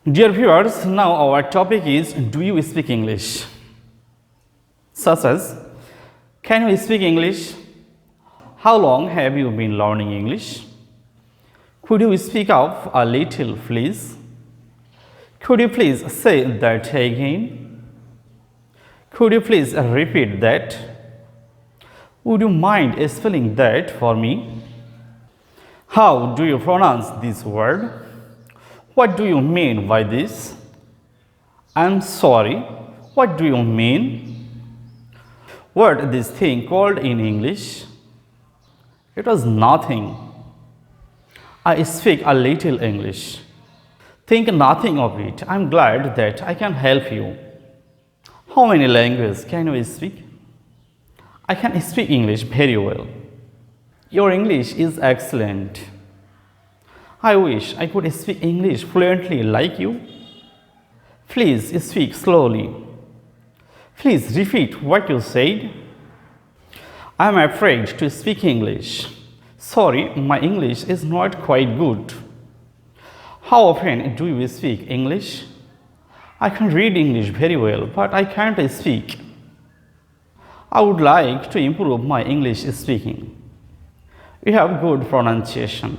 Dear viewers, now our topic is, do you speak English? Such as, can you speak English? How long have you been learning English? Could you speak up a little, please? Could you please say that again? Could you please repeat that? Would you mind spelling that for me? How do you pronounce this word? What do you mean by this? I'm sorry, what do you mean? What this thing called in English? It was nothing. I speak a little English. Think nothing of it. I'm glad that I can help you. How many languages can you speak? I can speak English very well. Your English is excellent. I wish I could speak English fluently like you. Please speak slowly. Please repeat what you said. I am afraid to speak English. Sorry, my English is not quite good. How often do you speak English? I can read English very well, but I can't speak. I would like to improve my English speaking. You have good pronunciation.